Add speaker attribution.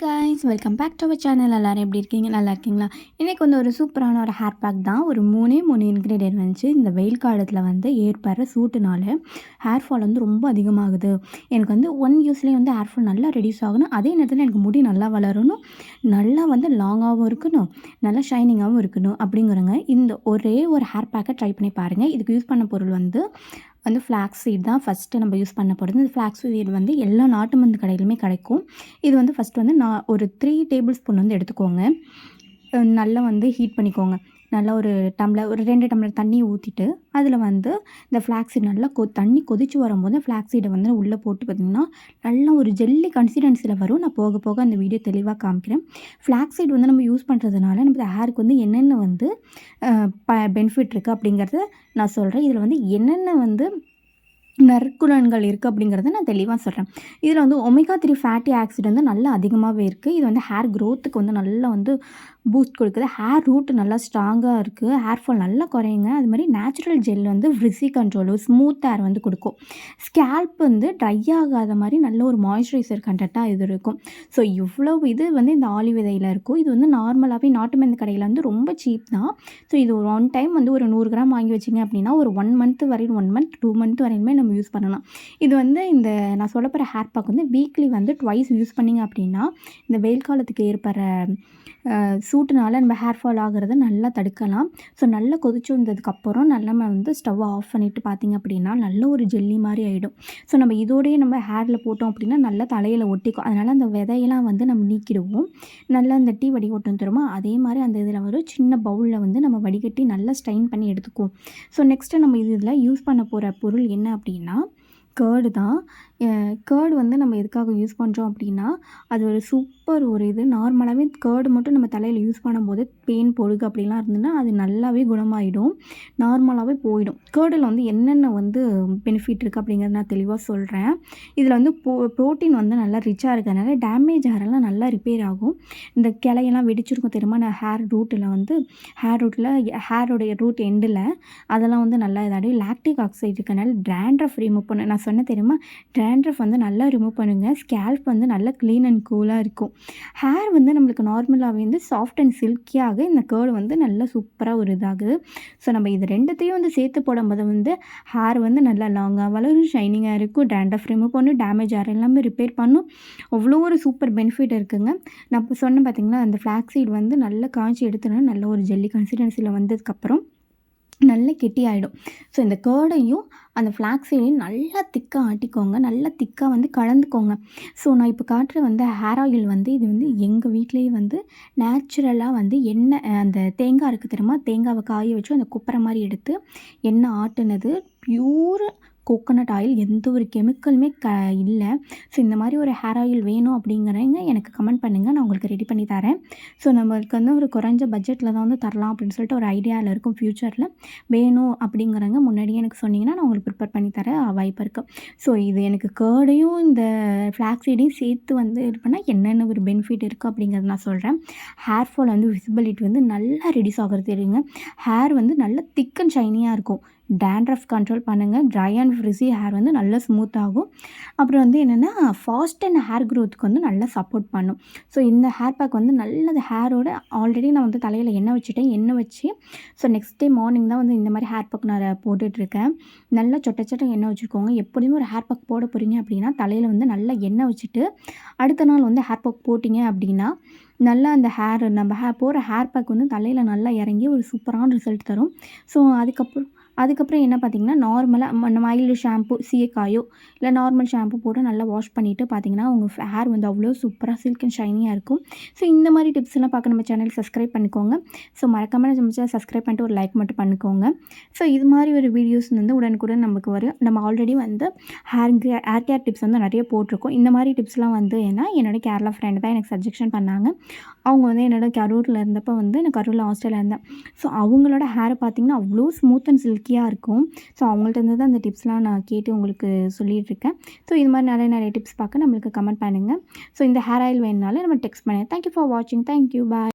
Speaker 1: Guys welcome back to our channel. எல்லோரும் எப்படி இருக்கீங்க? நல்லா இருக்கீங்களா? இன்றைக்கி ஒரு சூப்பரான ஒரு ஹேர் பேக் தான். ஒரு 3 இன்க்ரீடியன்ட் வந்துச்சு. இந்த வெயில் காலத்தில் ஏற்படுற சூட்டுனால ஹேர் ஃபால் ரொம்ப அதிகமாகுது. எனக்கு ஒன் யூஸ்லேயே ஹேர் ஃபால் நல்லா ரெடியூஸ் ஆகணும். அதே நேரத்தில் எனக்கு முடி நல்லா வளரணும், நல்லா லாங்காகவும் இருக்கணும், நல்லா ஷைனிங்காகவும் இருக்கணும் அப்படிங்கிறங்க இந்த ஒரே ஒரு ஹேர் பேக்கை ட்ரை பண்ணி பாருங்கள். இதுக்கு யூஸ் பண்ண பொருள் ஃப்ளாக்ஸ் சீட் தான் ஃபஸ்ட்டு நம்ம யூஸ் பண்ண போகிறது. இந்த ஃப்ளாக்ஸ் சீட் எல்லா நாட்டு மருந்து கடையிலுமே கிடைக்கும். இது ஃபஸ்ட்டு நான் ஒரு 3 டேபிள் ஸ்பூன் எடுத்துக்கோங்க. நல்லா ஹீட் பண்ணிக்கோங்க. நல்லா ஒரு டம்ளர், ஒரு 2 டம்ளர் தண்ணி ஊற்றிட்டு அதில் இந்த ஃப்ளாக்ஸ் சீட் நல்லா தண்ணி கொதித்து வரும்போது ஃப்ளாக்ஸ் சீடை உள்ளே போட்டு பார்த்திங்கன்னா நல்லா ஒரு ஜெல்லி கன்சிஸ்டன்சியில் வரும். நான் போக போக அந்த வீடியோ தெளிவாக காமிக்கிறேன். ஃப்ளாக்ஸ் சீட் நம்ம யூஸ் பண்ணுறதுனால நம்ம ஹேருக்கு என்னென்ன பெனிஃபிட் இருக்குது அப்படிங்கிறத நான் சொல்கிறேன். இதில் என்னென்ன நற்குணங்கள் இருக்குது அப்படிங்கிறத நான் தெளிவாக சொல்கிறேன். இதில் ஒமேகா 3 ஃபேட்டி ஆசிட் நல்லா அதிகமாகவே இருக்குது. இது ஹேர் க்ரோத்துக்கு நல்லா பூஸ்ட் கொடுக்குது. ஹேர் ரூட் நல்லா ஸ்ட்ராங்காக இருக்குது. ஹேர் ஃபால் நல்லா குறையுங்க. அது மாதிரி natural gel frizzy control, smooth hair கொடுக்கும். ஸ்கேல்ப் ட்ரை ஆகாத மாதிரி நல்ல ஒரு மாய்ஸ்சரைசர் கண்டென்ட்டாக இது இருக்கும். ஸோ இவ்வளோ இது இந்த ஆலிவ் விதையில் இருக்கும். இது நார்மலாகவே நாட்டு மருந்து கடையில் ரொம்ப சீப் தான். ஸோ இது ஒரு ஒன் டைம் ஒரு 100 கிராம் வாங்கி வச்சிங்க அப்படின்னா ஒரு 1 மந்த் வரையும் 1 மந்த் 2 மந்த் வரையுமே நம்ம யூஸ் பண்ணலாம். இது இந்த நான் சொல்ல போகிற hair pack weekly twice use பண்ணிங்க அப்படின்னா இந்த வெயில் காலத்துக்கு ஏற்படுற சூட்டுனால நம்ம ஹேர் ஃபால் ஆகிறத நல்லா தடுக்கலாம். ஸோ நல்லா கொதிச்சு வந்ததுக்கப்புறம் நல்லா ஸ்டவ்வை ஆஃப் பண்ணிவிட்டு பார்த்திங்க அப்படின்னா நல்ல ஒரு ஜெல்லி மாதிரி ஆகிடும். ஸோ நம்ம இதோடையே நம்ம ஹேரில் போட்டோம் அப்படின்னா நல்லா தலையில் ஒட்டிக்கும். அதனால் அந்த விதையெல்லாம் நம்ம நீக்கிடுவோம். நல்லா அந்த டீ வடிகட்டும் தருமா அதே மாதிரி அந்த இதில் ஒரு சின்ன பவுலில் நம்ம வடிகட்டி நல்லா ஸ்ட்ரைன் பண்ணி எடுத்துக்குவோம். ஸோ நெக்ஸ்ட்டு நம்ம இதில் யூஸ் பண்ண போகிற பொருள் என்ன அப்படின்னா கேர்டு தான். கேர்டு நம்ம எதுக்காக யூஸ் பண்ணுறோம் அப்படின்னா அது ஒரு சூப்பர் ஒரு இது. நார்மலாகவே கேர்டு மட்டும் நம்ம தலையில் யூஸ் பண்ணும்போது பெயின் பொழுகு அப்படிலாம் இருந்ததுன்னா அது நல்லாவே குணமாயிடும், நார்மலாகவே போயிடும். கேர்டில் என்னென்ன பெனிஃபிட் இருக்குது அப்படிங்கிறத நான் தெளிவாக சொல்கிறேன். இதில் ப்ரோட்டீன் நல்லா ரிச்சாக இருக்கிறதுனால டேமேஜ் ஹேரெல்லாம் நல்லா ரிப்பேர் ஆகும். இந்த கிளையெல்லாம் வெடிச்சிருக்கும் தெரியுமா, நான் ஹேர் ரூட்டில் ஹேரோடைய ரூட் எண்டில் அதெல்லாம் நல்லா இதாகிடும். லாக்டிக் ஆக்சைடு இருக்கனால ட்ராண்ட்ரஃப் ரிமூவ் பண்ண நான் சொன்ன தெரியுமா, ட்ராண்ட்ரஃப் நல்லா ரிமூவ் பண்ணுங்கள். ஸ்கேல்ப் நல்லா க்ளீன் அண்ட் கூலாக இருக்கும். ஹேர் நம்மளுக்கு நார்மலாகவே சாஃப்ட் அண்ட் சில்கியாக இந்த கேர்டு நல்லா சூப்பராக ஒரு இதாகுது. ஸோ நம்ம இது ரெண்டுத்தையும் சேர்த்து போடும்போது ஹேர் நல்லா லாங்காக வளரும், ஷைனிங்காக இருக்கும், ட்ராண்ட்ரஃப் ரிமூவ் பண்ணும், டேமேஜ் ஹேர் எல்லாமே ரிப்பேர் பண்ணும். அவ்வளோ ஒரு சூப்பர் பெனிஃபிட் இருக்குங்க. நான் இப்போ சொன்னேன் பார்த்திங்களா, அந்த ஃப்ளாக்ஸ் சீட் நல்லா காய்ச்சி எடுத்துனா நல்ல ஒரு ஜெல்லி கன்சிஸ்டன்சியில் வந்ததுக்கப்புறம் நல்ல கெட்டி ஆகிடும். ஸோ இந்த கேர்டையும் அந்த ஃப்ளாக்ஸ் சீடையும் நல்லா திக்காக ஆட்டிக்கோங்க, நல்லா திக்காக கலந்துக்கோங்க. ஸோ நான் இப்போ காட்டுற ஹேர் ஆயில் இது எங்கள் வீட்லேயே நேச்சுரலாக எண்ணெய் அந்த தேங்காய் இருக்குது தெரியுமா, தேங்காவை காய வச்சு அந்த குப்பரை மாதிரி எடுத்து எண்ணெய் ஆட்டுனது பியூர் கோகோனட் ஆயில், எந்த ஒரு கெமிக்கலுமே இல்லை. ஸோ இந்த மாதிரி ஒரு ஹேர் ஆயில் வேணும் அப்படிங்கிறவங்க எனக்கு கமெண்ட் பண்ணுங்கள், நான் உங்களுக்கு ரெடி பண்ணி தரேன். ஸோ நம்மளுக்கு ஒரு குறைஞ்ச பட்ஜெட்டில் தான் தரலாம் அப்படின்னு சொல்லிட்டு ஒரு ஐடியாவில் இருக்கும். ஃப்யூச்சரில் வேணும் அப்படிங்கிறவங்க முன்னாடியே எனக்கு சொன்னிங்கன்னா நான் உங்களுக்கு ப்ரிப்பேர் பண்ணி தர வாய்ப்பு இருக்குது. ஸோ இது எனக்கு கேர்டையும் இந்த ஃப்ளாக்ஸ் சீடையும் சேர்த்து இது பண்ணால் என்னென்ன ஒரு பெனிஃபிட் இருக்குது அப்படிங்கிறத நான் சொல்கிறேன். ஹேர் ஃபால் விசிபிலிட்டி நல்லா ரெடியூஸ் ஆகிறது தெரியுங்க. ஹேர் நல்லா திக் அண்ட் ஷைனியாக இருக்கும். டேண்ட்ரஃப் கண்ட்ரோல் பண்ணுங்கள். ட்ரை அண்ட் ஃப்ரிஸி ஹேர் நல்லா ஸ்மூத் ஆகும். அப்புறம் என்னென்னா ஃபாஸ்ட் அண்ட் ஹேர் க்ரோத்துக்கு நல்லா சப்போர்ட் பண்ணும். ஸோ இந்த ஹேர் பேக் நல்லது ஹேரோட ஆல்ரெடி நான் தலையில் எண்ணெய் வச்சுட்டேன். எண்ணெய் வச்சு ஸோ நெக்ஸ்ட் டே மார்னிங் தான் இந்த மாதிரி ஹேர் பேக் நான் போட்டுட்ருக்கேன். நல்லா சொட்ட எண்ணெய் வச்சுக்கோங்க. எப்படியுமே ஒரு ஹேர் பேக் போட போகிறீங்க அப்படின்னா தலையில் நல்லா எண்ணெய் வச்சுட்டு அடுத்த நாள் ஹேர் பேக் போட்டிங்க அப்படின்னா நல்லா அந்த நம்ம போகிற ஹேர் பேக் தலையில் நல்லா இறங்கி ஒரு சூப்பரான ரிசல்ட் தரும். ஸோ அதுக்கப்புறம் என்ன பார்த்திங்கன்னா நார்மலாக மைல்டு ஷாம்பு சீயக்காயோ இல்லை நார்மல் ஷாம்பு போட்டு நல்லா வாஷ் பண்ணிவிட்டு பார்த்திங்கன்னா உங்கள் ஹேர் அவ்வளோ சூப்பராக சில்க் அண்ட் ஷைனியாக இருக்கும். ஸோ இந்த மாதிரி டிப்ஸ் எல்லாம் பார்க்க நம்ம சேனல் சப்ஸ்கிரைப் பண்ணிக்கோங்க. ஸோ மறக்காமல் நம்ம சேனல் சப்ஸ்கிரைப் பண்ணிட்டு ஒரு லைக் மட்டும் பண்ணிக்கோங்க. ஸோ இது மாதிரி ஒரு வீடியோஸ் உடனுக்குடன் நமக்கு வரும். நம்ம ஆல்ரெடி ஹேர் கேர் டிப்ஸ் நிறைய போட்டிருக்கோம். இந்த மாதிரி டிப்ஸ்லாம் ஏன்னா என்னோடய கேரளா ஃப்ரெண்டு தான் எனக்கு சஜெக்ஷன் பண்ணாங்க. அவங்க என்னோடய கரூரில் இருந்தப்போ நான் கரூரில் ஹாஸ்டலில் இருந்தேன். ஸோ அவங்களோட ஹேரை பார்த்திங்கன்னா அவ்வளோ ஸ்மூத் அண்ட் சில்கியாக இருக்கும். ஸோ அவங்கள்ட்ட இருந்து தான் அந்த டிப்ஸ்லாம் நான் கேட்டு உங்களுக்கு சொல்லிகிட்ருக்கேன். ஸோ இது மாதிரி நிறைய டிப்ஸ் பார்க்க நம்மளுக்கு கமெண்ட் பண்ணுங்கள். ஸோ இந்த ஹேர் ஆயில் வேணுனாலும் நம்ம டெக்ஸ்ட் பண்ணுங்கள். தேங்க்யூ ஃபார் வாட்சிங். தேங்க்யூ. பாய்.